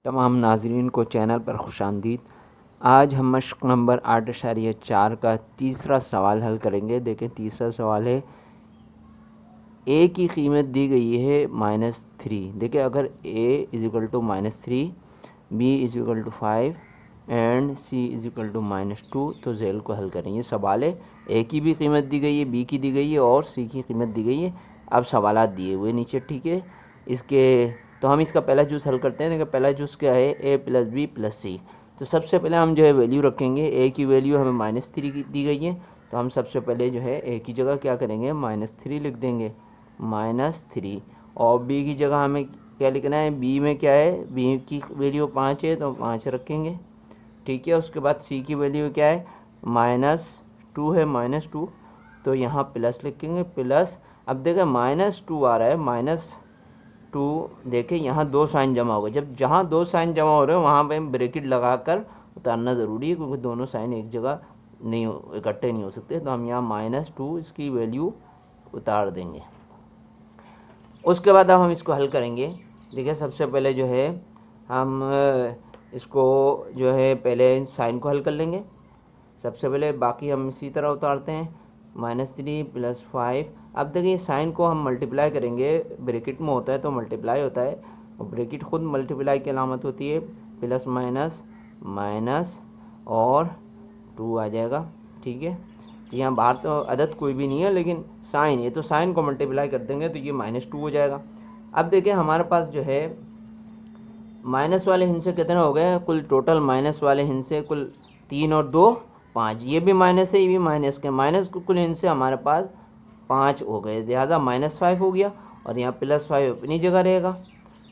तमाम नाज़रीन को चैनल पर खुशामदीद। आज हम मश्क नंबर 8.4 का तीसरा सवाल हल करेंगे। देखें, तीसरा सवाल है, ए की कीमत दी गई है -3। देखिए, अगर A is -3, B is 5 and C is -2 तो ज़ेल को हल करें। ये सवाल है, ए की भी कीमत दी गई है, बी की दी गई है और सी की कीमत दी गई है। अब सवालात दिए हुए नीचे, ठीक है। इसके तो हम इसका पहला जूस हल करते हैं। देखिए, पहला जूस क्या है, ए प्लस बी प्लस सी। तो सबसे पहले हम जो है वैल्यू रखेंगे। ए की वैल्यू हमें -3 की दी गई है, तो हम सबसे पहले जो है ए की जगह क्या करेंगे, -3 लिख देंगे, -3। और बी की जगह हमें क्या लिखना है, बी में क्या है, बी की वैल्यू 5 है तो 5 रखेंगे, ठीक है। उसके बाद सी की वैल्यू क्या है, -2 है, -2 तो यहाँ प्लस लिखेंगे, प्लस। अब देखें -2 आ रहा है, -2। देखें यहाँ दो साइन जमा हो गए। जब जहाँ दो साइन जमा हो रहे हो वहाँ पे ब्रैकेट लगाकर उतारना ज़रूरी है, क्योंकि दोनों साइन एक जगह नहीं इकट्ठे नहीं हो सकते। तो हम यहाँ -2 इसकी वैल्यू उतार देंगे। उसके बाद अब हम इसको हल करेंगे। देखिए, सबसे पहले जो है हम इसको जो है पहले साइन को हल कर लेंगे। सबसे पहले बाकी हम इसी तरह उतारते हैं, -3 + 5। अब देखिए, साइन को हम मल्टीप्लाई करेंगे, ब्रैकेट में होता है तो मल्टीप्लाई होता है, और ब्रैकेट खुद मल्टीप्लाई की अलामत होती है, प्लस माइनस माइनस और 2 आ जाएगा, ठीक है। तो यहाँ बाहर तो अदद कोई भी नहीं है, लेकिन साइन, ये तो साइन को मल्टीप्लाई कर देंगे तो ये -2 हो जाएगा। अब देखिए, हमारे पास जो है माइनस वाले हिस्से कितने हो गए, कुल टोटल माइनस वाले हिस्से कुल 3 और 2 5। ये भी माइनस है, ये भी माइनस के, माइनस कुल हिस्से हमारे पास 5 हो गए, लिहाजा -5 हो गया, और यहाँ +5 अपनी जगह रहेगा।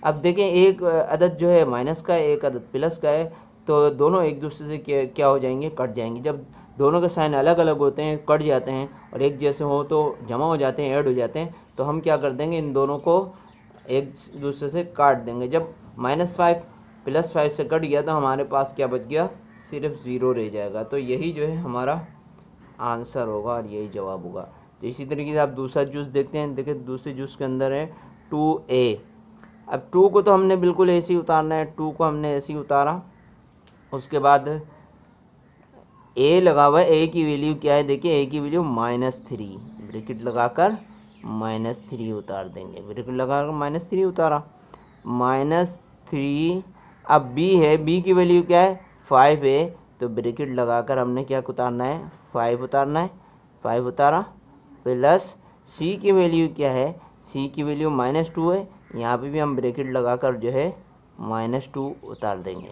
अब देखें, एक अदद जो है माइनस का है, एक अदद प्लस का है, तो दोनों एक दूसरे से क्या हो जाएंगे, कट जाएंगे। जब दोनों के साइन अलग अलग होते हैं, कट जाते हैं, और एक जैसे हो तो जमा हो जाते हैं, ऐड हो जाते हैं, तो हम क्या कर देंगे, इन दोनों को एक दूसरे से काट देंगे। जब -5 +5 से कट गया तो हमारे पास क्या बच गया, सिर्फ 0 रह जाएगा। तो यही जो है हमारा आंसर होगा और यही जवाब होगा। तो इसी तरीके से आप दूसरा जूस देखते हैं। देखिए, दूसरे जूस के अंदर है 2a। अब 2 को तो हमने बिल्कुल ऐसे ही उतारना है, 2 को हमने ऐसे ही उतारा। उसके बाद a लगा हुआ है, a की वैल्यू क्या है, देखिए a की वैल्यू -3, ब्रैकेट लगाकर -3 उतार देंगे, ब्रैकेट लगाकर -3 उतारा, -3। अब b है, b की वैल्यू क्या है, 5 है, तो ब्रैकेट लगाकर हमने क्या उतारना है, 5 उतारना है, 5 उतारा, प्लस c की वैल्यू क्या है, c की वैल्यू -2 है, यहाँ पे भी हम ब्रैकेट लगाकर जो है -2 उतार देंगे।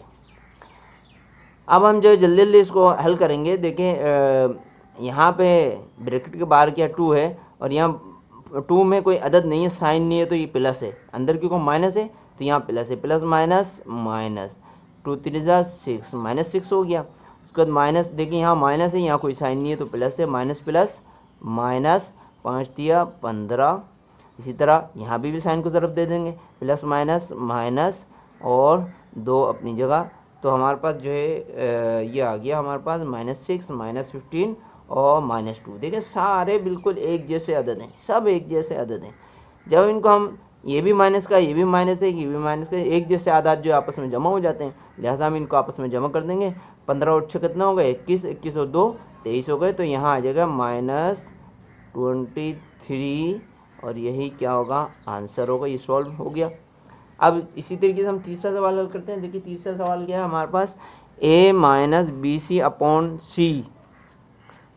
अब हम जो जल्दी जल्दी इसको हल करेंगे। देखें, यहाँ पे ब्रैकेट के बाहर क्या 2 है, और यहाँ 2 में कोई अदद नहीं है, साइन नहीं है, तो ये प्लस है, अंदर क्योंकि माइनस है तो यहाँ प्लस है, प्लस माइनस माइनस, 2 3 6, -6 हो गया। उसके बाद माइनस, देखिए यहाँ माइनस है, यहाँ कोई साइन नहीं है तो प्लस है, माइनस प्लस माइनस, 5 दिया 15। इसी तरह यहाँ भी साइन को ज़रब दे देंगे, प्लस माइनस माइनस और 2 अपनी जगह। तो हमारे पास जो है ये आ गया हमारे पास -6 -15 और -2। देखिए, सारे बिल्कुल एक जैसे अदद हैं, सब एक जैसे अदद हैं। जब इनको हम, ये भी माइनस का, ये भी माइनस है, ये भी माइनस का, एक जैसे आदाद जो आपस में जमा हो जाते हैं, लिहाजा हम इनको आपस में जमा कर देंगे। 15 और 6 कितना हो गए, 21, 21 और 2 23 हो गए, तो यहाँ आ जाएगा -23, और यही क्या होगा, आंसर होगा। ये सॉल्व हो गया। अब इसी तरीके से हम तीसरा सवाल हल करते हैं। देखिए, तीसरा सवाल क्या है हमारे पास, a - bc/c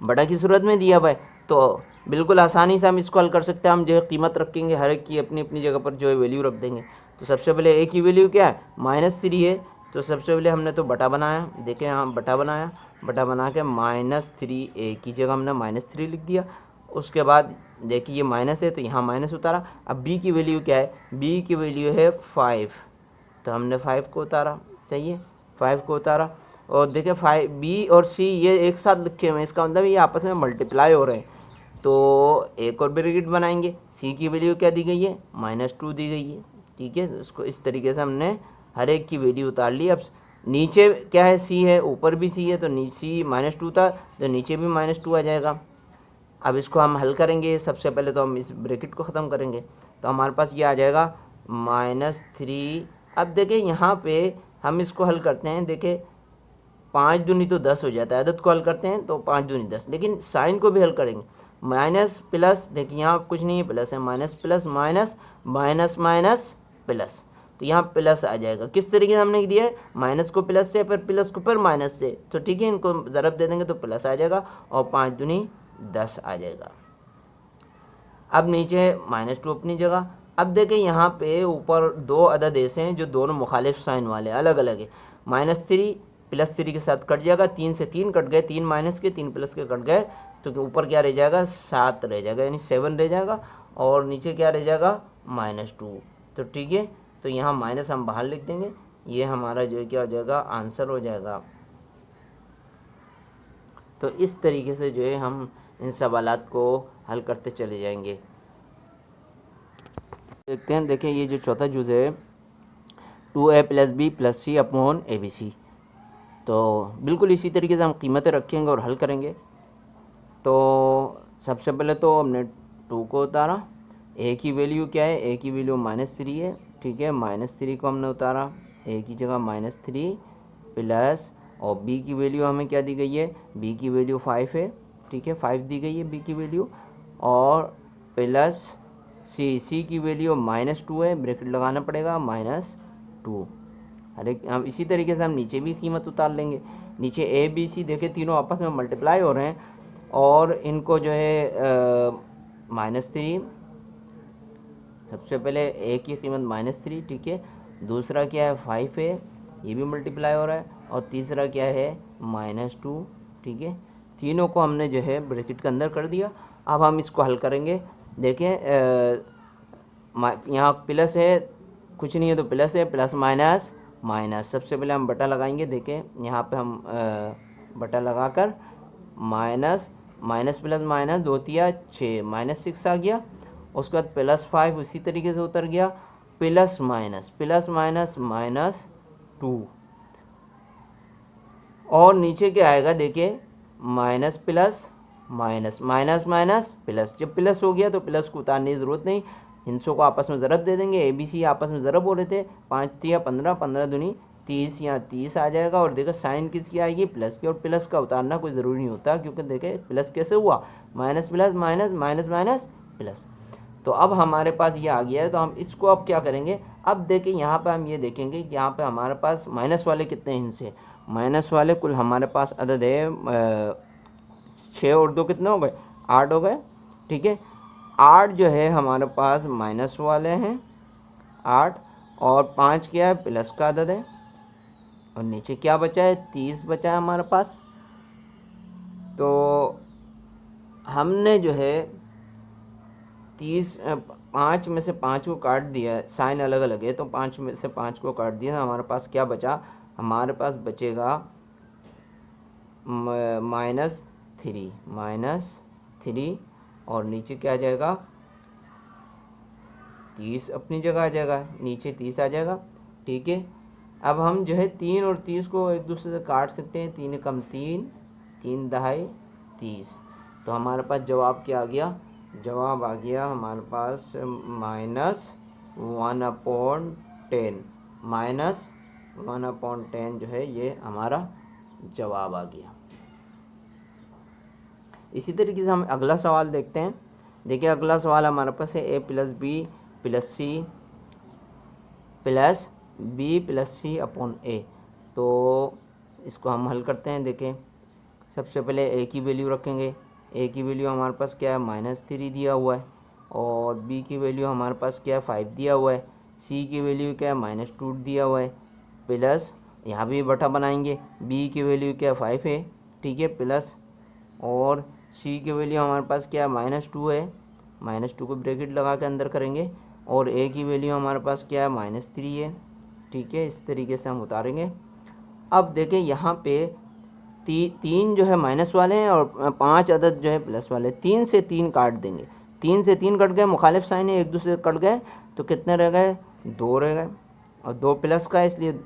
बटा की सूरत में दिया हुआ है, तो बिल्कुल आसानी से हम इसको हल कर सकते हैं। हम जो है कीमत रखेंगे, हर एक की अपनी अपनी जगह पर जो है वैल्यू रख देंगे। तो सबसे पहले a की वैल्यू क्या है, -3 है, तो सबसे पहले हमने तो बटा बनाया। देखें, यहाँ बटा बनाया, बटा बना के -3a की जगह हमने -3 लिख दिया। उसके बाद देखिए, ये माइनस है तो यहाँ माइनस उतारा। अब b की वैल्यू क्या है, b की वैल्यू है 5, तो हमने 5 को उतारा, चाहिए 5 को उतारा। और देखिए, 5 b और c ये एक साथ लिखे हुए हैं, इसका मतलब ये आपस में मल्टीप्लाई हो रहे हैं, तो एक और ब्रैकेट बनाएंगे। c की वैल्यू क्या दी गई है, -2 दी गई है, ठीक है। उसको इस तरीके से हमने हर एक की वैल्यू उतार ली। अब नीचे क्या है, c है, ऊपर भी c है, तो नीचे -2 था तो नीचे भी -2 आ जाएगा। अब इसको हम हल करेंगे। सबसे पहले तो हम इस ब्रैकेट को ख़त्म करेंगे, तो हमारे पास ये आ जाएगा -3। अब देखिए, यहाँ पे हम इसको हल करते हैं, देखिए 5 दूनी तो 10 हो जाता है, अदद को हल करते हैं तो 5 दूनी 10, लेकिन साइन को भी हल करेंगे। माइनस प्लस, देखिए यहाँ कुछ नहीं है, प्लस है, minus plus minus minus minus plus, तो यहाँ प्लस आ जाएगा। किस तरीके से हमने दिया है, माइनस को प्लस से, फिर प्लस को फिर माइनस से, तो ठीक है, इनको ज़रब दे देंगे तो प्लस आ जाएगा और 5 दूनी 10 आ जाएगा। अब नीचे है -2 अपनी जगह। अब देखें यहाँ पे ऊपर दो अदद ऐसे हैं जो दोनों मुखालिफ साइन वाले अलग अलग है। -3 +3 के साथ कट जाएगा, 3 से 3 कट गए, 3 माइनस के 3 प्लस के कट गए, तो ऊपर क्या रह जाएगा, 7 रह जाएगा, यानी 7 रह जाएगा, और नीचे क्या रह जाएगा, -2। तो ठीक है, तो यहाँ माइनस हम बाहर लिख देंगे, ये हमारा जो है क्या हो जाएगा, आंसर हो जाएगा। तो इस तरीके से जो है हम इन सवालात को हल करते चले जाएंगे। देखते हैं, देखें ये जो चौथा जुज़ है 2a + b + c upon abc, तो बिल्कुल इसी तरीके से हम कीमतें रखेंगे और हल करेंगे। तो सबसे पहले तो हमने 2 को उतारा, a की वैल्यू क्या है, a की वैल्यू -3 है, ठीक है, -3 को हमने उतारा, a की जगह -3 प्लस, और b की वैल्यू हमें क्या दी गई है, b की वैल्यू 5 है, ठीक है, 5 दी गई है b की वैल्यू, और प्लस c की वैल्यू -2 है, ब्रैकेट लगाना पड़ेगा, -2। अरे हम इसी तरीके से हम नीचे भी कीमत उतार लेंगे। नीचे a b c देखें तीनों आपस में मल्टीप्लाई हो रहे हैं, और इनको जो है -3, सबसे पहले a की कीमत -3, ठीक है, दूसरा क्या है 5 है, ये भी मल्टीप्लाई हो रहा है, और तीसरा क्या है -2, ठीक है, तीनों को हमने जो है ब्रैकेट के अंदर कर दिया। अब हम इसको हल करेंगे। देखें यहाँ प्लस है, कुछ नहीं है तो प्लस है, प्लस माइनस माइनस, सबसे पहले हम बटा लगाएंगे। देखें यहाँ पे हम बटा लगाकर माइनस माइनस प्लस माइनस 2 तिया 6, -6 आ गया, उसके बाद +5 उसी तरीके से उतर गया, प्लस माइनस -2, और नीचे क्या आएगा, देखिए minus plus minus minus minus plus. जब प्लस हो गया तो प्लस को उतारने की ज़रूरत नहीं, हिंसों को आपस में ज़रब दे देंगे, ए बी सी आपस में ज़रब हो रहे थे, 5 तिया 15, 15 दूनी 30, यहाँ 30 आ जाएगा। और देखो साइन किसकी आएगी, प्लस की, और प्लस का उतारना कोई ज़रूरी नहीं होता, क्योंकि देखे प्लस कैसे हुआ, minus plus minus minus minus plus. तो अब हमारे पास ये आ गया है, तो हम इसको अब क्या करेंगे, अब देखें यहाँ पे हम ये देखेंगे कि यहाँ पे हमारे पास माइनस वाले कितने हिस्से, माइनस वाले कुल हमारे पास अदद है 6 और 2 कितने हो गए, 8 हो गए, ठीक है। 8 जो है हमारे पास माइनस वाले हैं 8, और 5 क्या है, प्लस का अदद है, और नीचे क्या बचा है, 30 बचा है हमारे पास। तो हमने जो है 5 में से 5 को काट दिया, साइन अलग अलग है, तो 5 में से 5 को काट दिया, हमारे पास क्या बचा, हमारे पास बचेगा -3 और नीचे क्या आ जाएगा, 30 अपनी जगह आ जाएगा, नीचे 30 आ जाएगा, ठीक है। अब हम जो है 3 और 30 को एक दूसरे से काट सकते हैं, 3 कम 3, 3 दहाई 30, तो हमारे पास जवाब क्या आ गया, जवाब आ गया हमारे पास -1/10, -1/10 जो है ये हमारा जवाब आ गया। इसी तरीके से हम अगला सवाल देखते हैं। देखिए अगला सवाल हमारे पास है a + b + c + b + c upon a, तो इसको हम हल करते हैं। देखें सबसे पहले a की वैल्यू रखेंगे, a की वैल्यू हमारे पास क्या है, -3 दिया हुआ है, और b की वैल्यू हमारे पास क्या है, 5 दिया हुआ है, c की वैल्यू क्या है, -2 दिया हुआ है, प्लस यहाँ भी बटा बनाएंगे, b की वैल्यू क्या है, 5 है, ठीक है, प्लस, और c की वैल्यू हमारे पास क्या है, -2 है, -2 को ब्रैकेट लगा के अंदर करेंगे, और a की वैल्यू हमारे पास क्या है, -3 है, ठीक है। इस तरीके से हम उतारेंगे। अब देखें यहाँ पे 3 जो है माइनस वाले हैं, और 5 अदद जो है प्लस वाले, 3 से 3 काट देंगे, 3 से 3 कट गए, मुखालिफ साइन है, एक दूसरे से कट गए, तो कितने रह गए, 2 रह गए, और 2 प्लस का है इसलिए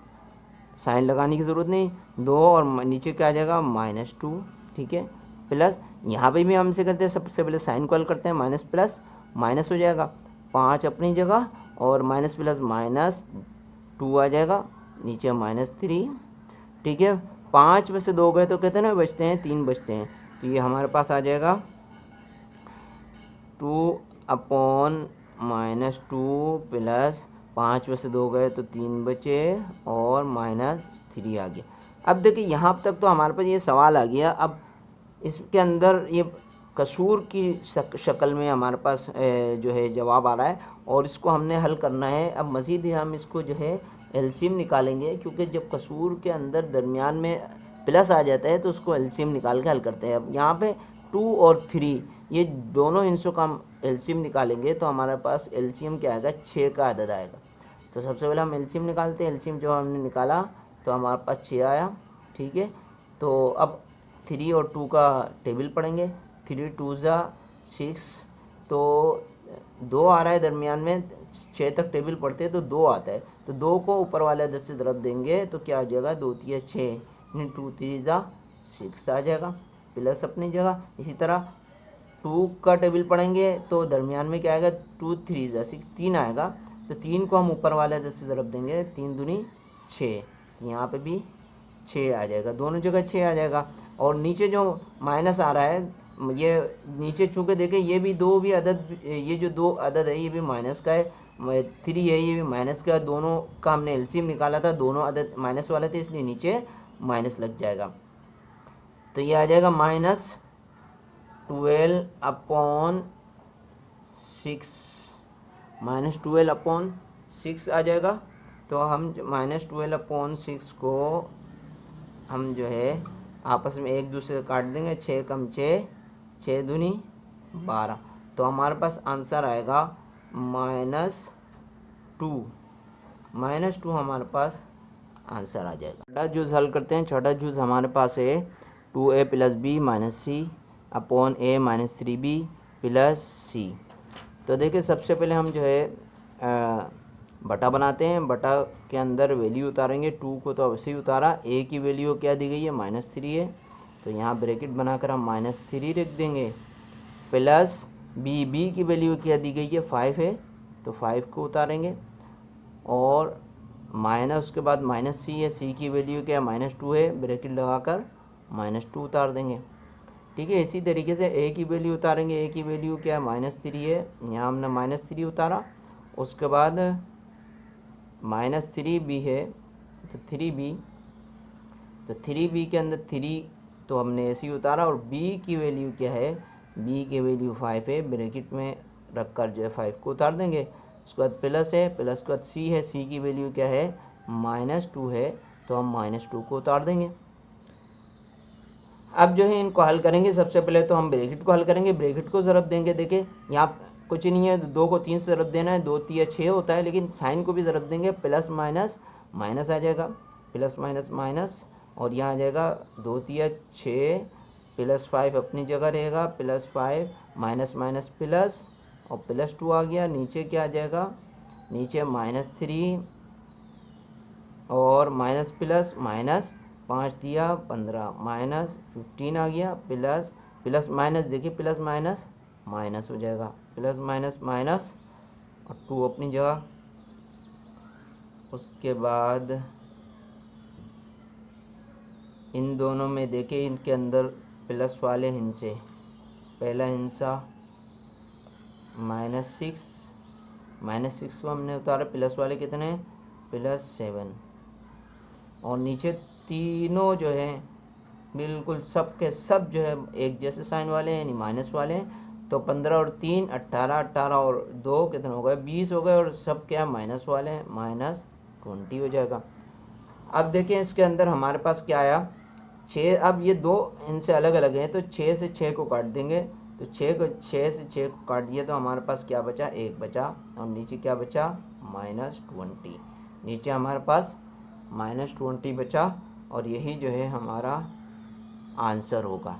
साइन लगाने की ज़रूरत नहीं, 2, और नीचे क्या आ जाएगा, -2, ठीक है, प्लस यहाँ पे भी हमसे करते हैं, सबसे पहले साइन को हल करते हैं, माइनस प्लस माइनस हो जाएगा, 5 अपनी जगह, और माइनस प्लस -2 आ जाएगा, नीचे -3, ठीक है। 5 में से 2 गए तो कितने बचते हैं, 3 बचते हैं। तो ये हमारे पास आ जाएगा 2/-2 प्लस 5 में से 2 गए तो 3 बचे और -3 आ गया। अब देखिए यहाँ तक तो हमारे पास ये सवाल आ गया। अब इसके अंदर ये कसूर की शक्ल में हमारे पास जो है जवाब आ रहा है और इसको हमने हल करना है। अब मज़ीद हम इसको जो है एलसीएम निकालेंगे, क्योंकि जब कसूर के अंदर दरमियान में प्लस आ जाता है तो उसको एलसीएम निकाल के हल करते हैं। अब यहाँ पे 2 और 3 ये दोनों हिस्सों का हम एलसीएम निकालेंगे तो हमारे पास एलसीएम क्या आएगा, 6 का अदद आएगा। तो सबसे पहले हम एलसीएम निकालते हैं। एलसीएम जो हमने निकाला तो हमारे पास 6 आया, ठीक है। तो अब 3 और 2 का टेबल पढ़ेंगे। 3 2 ज़ा 6, तो 2 आ रहा है दरमियान में, 6 तक टेबल पढ़ते हैं तो 2 आता है। तो 2 को ऊपर वाले अदद से ज़रब देंगे तो क्या आ जाएगा, 2 3 6, 2 3 ज़ा 6 आ जाएगा, प्लस अपनी जगह। इसी तरह 2 का टेबल पढ़ेंगे तो दरमियान में क्या आएगा, 2 3 ज़ा 6, 3 आएगा। तो 3 को हम ऊपर वाले अदद से ज़रब देंगे, 3 दूनी 6, यहाँ पे भी 6 आ जाएगा, दोनों जगह 6 आ जाएगा। और नीचे जो माइनस आ रहा है, ये नीचे चूँकि देखें ये भी दो भी अदद, ये जो 2 अदद है ये भी माइनस का है, 3 है ये भी माइनस का, दोनों का हमने एलसीएम निकाला था, दोनों अदद माइनस वाले थे इसलिए नीचे माइनस लग जाएगा। तो ये आ जाएगा -12/6, -12/6 आ जाएगा। तो हम -12/6 को हम जो है आपस में एक दूसरे काट देंगे, 6 कम 6, 6 दूनी 12। तो हमारे पास आंसर आएगा -2 हमारे पास आंसर आ जाएगा। छठा जूज़ हल करते हैं। छठा जूज़ हमारे पास है 2a + b - c/a - 3b + c। तो देखिए सबसे पहले हम जो है बटा बनाते हैं। बटा के अंदर वैल्यू उतारेंगे। 2 को तो अवश्य ही उतारा, a की वैल्यू क्या दी गई है, -3 है, तो यहाँ ब्रैकेट बनाकर हम -3 रख देंगे, प्लस b की वैल्यू क्या दी गई है, 5 है, तो 5 को उतारेंगे और माइनस उसके बाद -c है, c की वैल्यू क्या है, -2 है, ब्रैकेट लगाकर -2 उतार देंगे, ठीक है। इसी तरीके से a की वैल्यू उतारेंगे। a की वैल्यू क्या है, -3 है, यहाँ हमने -3 उतारा। उसके बाद -3b है तो 3b, तो 3b के अंदर 3 तो हमने ऐसे ही उतारा और b की वैल्यू क्या है, b की वैल्यू 5 है, ब्रैकेट में रखकर जो है 5 को उतार देंगे। उसके बाद प्लस है, प्लस के बाद c है, c की वैल्यू क्या है, -2 है, तो हम -2 को उतार देंगे। अब जो है इनको हल करेंगे। सबसे पहले तो हम ब्रैकेट को हल करेंगे, ब्रैकेट को ज़रब देंगे। देखिए यहाँ कुछ नहीं है, 2 को 3 से ज़रब देना है, 2 3 6 होता है, लेकिन साइन को भी ज़रब देंगे, प्लस माइनस माइनस आ जाएगा, प्लस माइनस माइनस, और यहाँ आ जाएगा 2 3 6 प्लस 5 अपनी जगह रहेगा, +5 माइनस माइनस प्लस और +2 आ गया। नीचे क्या आ जाएगा, नीचे -3 और माइनस प्लस माइनस 5 दिया 15, -15 आ गया, प्लस प्लस माइनस, देखिए प्लस माइनस माइनस हो जाएगा, प्लस माइनस माइनस और 2 अपनी जगह। उसके बाद इन दोनों में देखिए इनके अंदर प्लस वाले हिस्से, पहला हिस्सा -6 को हमने उतारा, प्लस वाले कितने हैं, +7, और नीचे तीनों जो है बिल्कुल सब के सब जो है एक जैसे साइन वाले हैं, यानी माइनस वाले हैं। तो 15 और 3 18, 18 और 2 कितने हो गए, 20 हो गए, और सब क्या माइनस वाले हैं, -20 हो जाएगा। अब देखें इसके अंदर हमारे पास क्या आया, 6। अब ये दो इनसे अलग अलग हैं तो 6 से 6 को काट देंगे, तो 6 से 6 को काट दिया तो हमारे पास क्या बचा, 1 बचा, और नीचे क्या बचा, -20, नीचे हमारे पास -20 बचा, और यही जो है हमारा आंसर होगा।